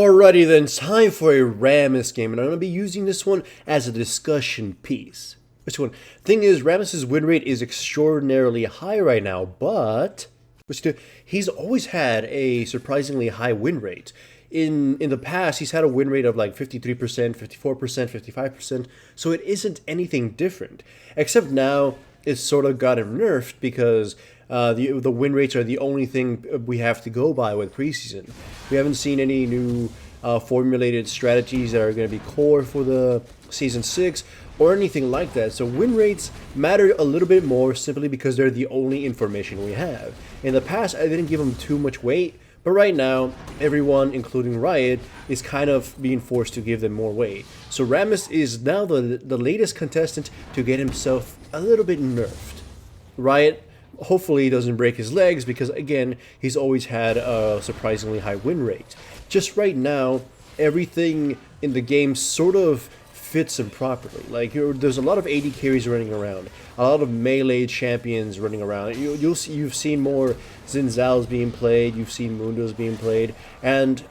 Alrighty then, time for a Rammus game, and I'm going to be using this one as a discussion piece. Which one? Thing is, Rammus's win rate is extraordinarily high right now, but he's always had a surprisingly high win rate. In the past, he's had a win rate of like 53%, 54%, 55%, so it isn't anything different. Except now, it's sort of gotten nerfed because the win rates are the only thing we have to go by with preseason. We haven't seen any new formulated strategies that are going to be core for the season 6 or anything like that. So win rates matter a little bit more simply because they're the only information we have. In the past, I didn't give them too much weight, but right now, everyone, including Riot, is kind of being forced to give them more weight. So Rammus is now the latest contestant to get himself a little bit nerfed. Riot hopefully doesn't break his legs because, again, he's always had a surprisingly high win rate. Just right now, everything in the game sort of fits him properly. Like, there's a lot of AD carries running around, a lot of melee champions running around. You've seen more Zinzals being played, you've seen Mundos being played, and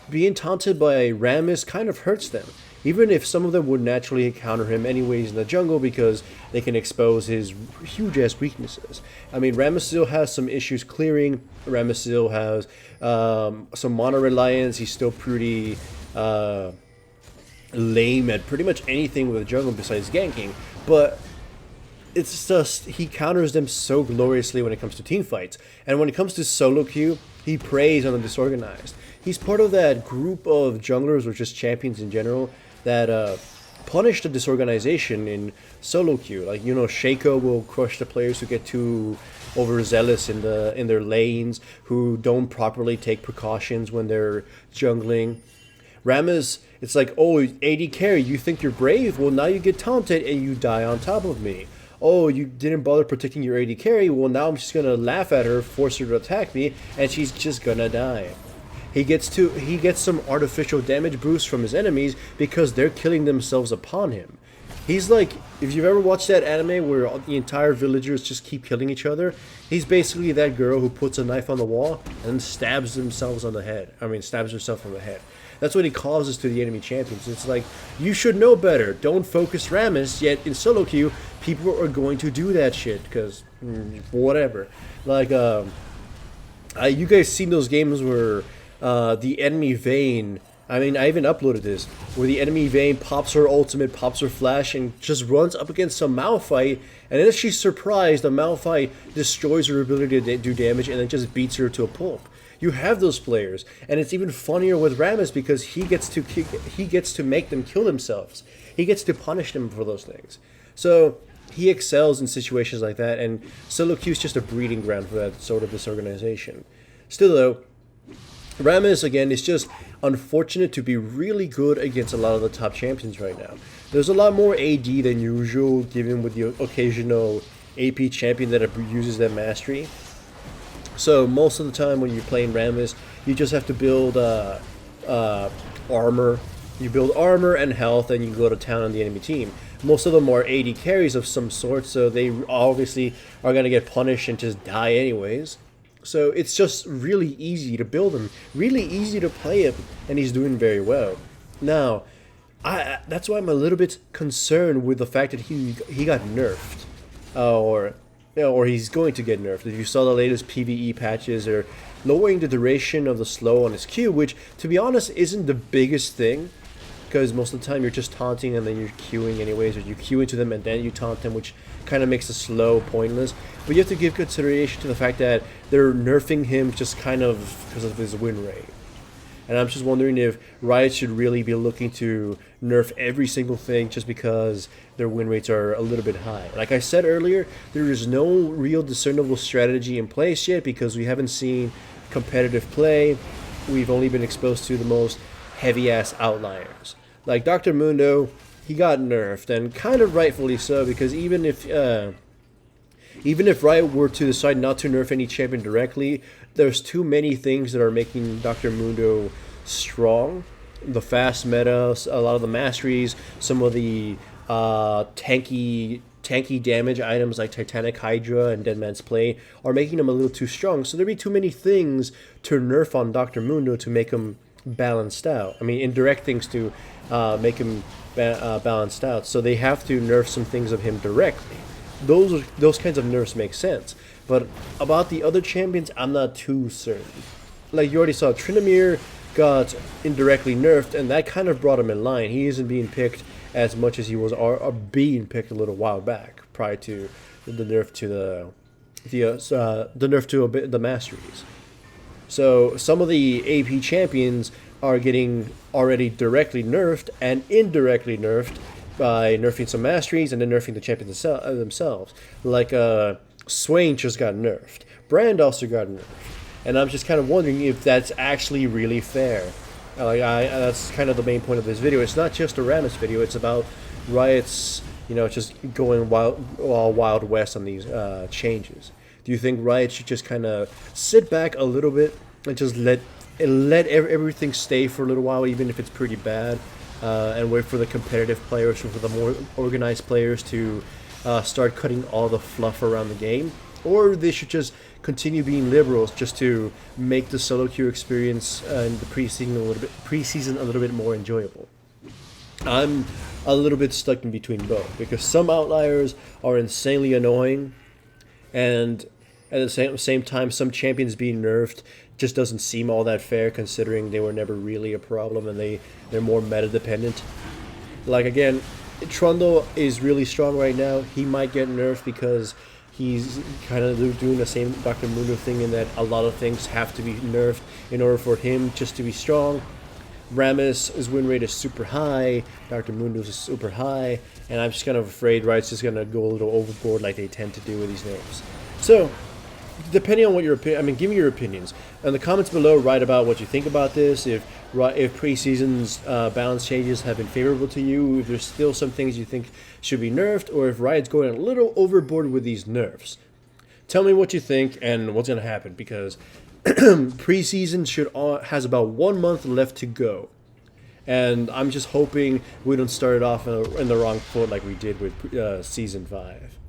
being taunted by Rammus kind of hurts them. Even if some of them would naturally counter him anyways in the jungle because they can expose his huge-ass weaknesses. I mean, Rammus still has some issues clearing. Rammus still has some mana reliance. He's still pretty lame at pretty much anything with the jungle besides ganking. But it's just, he counters them so gloriously when it comes to team fights. And when it comes to solo queue, he preys on the disorganized. He's part of that group of junglers or just champions in general that punish the disorganization in solo queue. Like, you know, Shaco will crush the players who get too overzealous in their lanes, who don't properly take precautions when they're jungling. Rammus, it's like, oh, AD carry, you think you're brave? Well, now you get taunted and you die on top of me. Oh, you didn't bother protecting your AD carry? Well, now I'm just gonna laugh at her, force her to attack me, and she's just gonna die. He gets some artificial damage boost from his enemies because they're killing themselves upon him. He's like, if you've ever watched that anime where the entire villagers just keep killing each other, he's basically that girl who puts a knife on the wall and stabs themselves on the head. I mean, stabs herself on the head. That's what he causes to the enemy champions. It's like, you should know better. Don't focus Rammus, yet in solo queue, people are going to do that shit, because whatever. Like, you guys seen those games where the enemy Vayne, I mean, I even uploaded this, where the enemy Vayne pops her ultimate, pops her flash, and just runs up against some Malphite, and then she's surprised, the Malphite destroys her ability to do damage, and then just beats her to a pulp. You have those players, and it's even funnier with Rammus because he gets to make them kill themselves. He gets to punish them for those things. So he excels in situations like that, and solo queue is just a breeding ground for that sort of disorganization. Still though, Rammus, again, is just unfortunate to be really good against a lot of the top champions right now. There's a lot more AD than usual, given with the occasional AP champion that uses that mastery. So most of the time when you're playing Rammus, you just have to build armor. You build armor and health, and you go to town on the enemy team. Most of them are AD carries of some sort, so they obviously are going to get punished and just die anyways. So it's just really easy to build him, really easy to play him, and he's doing very well. Now, that's why I'm a little bit concerned with the fact that he got nerfed, or he's going to get nerfed. If you saw the latest PvE patches, they're lowering the duration of the slow on his Q, which, to be honest, isn't the biggest thing, because most of the time you're just taunting and then you're queuing anyways, or you queue into them and then you taunt them, which kind of makes the slow pointless. But you have to give consideration to the fact that they're nerfing him just kind of because of his win rate. And I'm just wondering if Riot should really be looking to nerf every single thing just because their win rates are a little bit high. Like I said earlier, there is no real discernible strategy in place yet because we haven't seen competitive play. We've only been exposed to the most heavy-ass outliers. Like Dr. Mundo, he got nerfed, and kind of rightfully so, because even if Riot were to decide not to nerf any champion directly, there's too many things that are making Dr. Mundo strong. The fast meta, a lot of the masteries, some of the tanky damage items like Titanic Hydra and Dead Man's Play are making him a little too strong. So there'd be too many things to nerf on Dr. Mundo to make him balanced out. I mean, indirect things to make him balanced out. So they have to nerf some things of him directly. Those kinds of nerfs make sense. But about the other champions, I'm not too certain. Like you already saw, Tryndamere got indirectly nerfed, and that kind of brought him in line. He isn't being picked as much as he was being picked a little while back, prior to the nerf to the nerf to the masteries. So some of the AP champions are getting already directly nerfed and indirectly nerfed by nerfing some masteries and then nerfing the champions themselves. Like Swain just got nerfed. Brand also got nerfed. And I'm just kind of wondering if that's actually really fair. That's kind of the main point of this video. It's not just a Rammus video. It's about Riot's, just going wild west on these changes. Do you think Riot should just kind of sit back a little bit and just let everything stay for a little while, even if it's pretty bad, and wait for the competitive players or for the more organized players to start cutting all the fluff around the game? Or they should just continue being liberals just to make the solo queue experience in the preseason a little bit more enjoyable. I'm a little bit stuck in between both, because some outliers are insanely annoying, and at the same time, some champions being nerfed just doesn't seem all that fair, considering they were never really a problem and they're more meta dependent. Like again, Trundle is really strong right now. He might get nerfed because he's kind of doing the same Dr. Mundo thing, in that a lot of things have to be nerfed in order for him just to be strong. Rammus' win rate is super high, Dr. Mundo's is super high, and I'm just kind of afraid Riot's just going to go a little overboard like they tend to do with these nerfs. So, depending on what your opinion, give me your opinions in the comments below. Write about what you think about this. If preseason's balance changes have been favorable to you, if there's still some things you think should be nerfed, or if Riot's going a little overboard with these nerfs. Tell me what you think and what's going to happen, because preseason has about 1 month left to go, and I'm just hoping we don't start it off in the wrong foot like we did with season 5.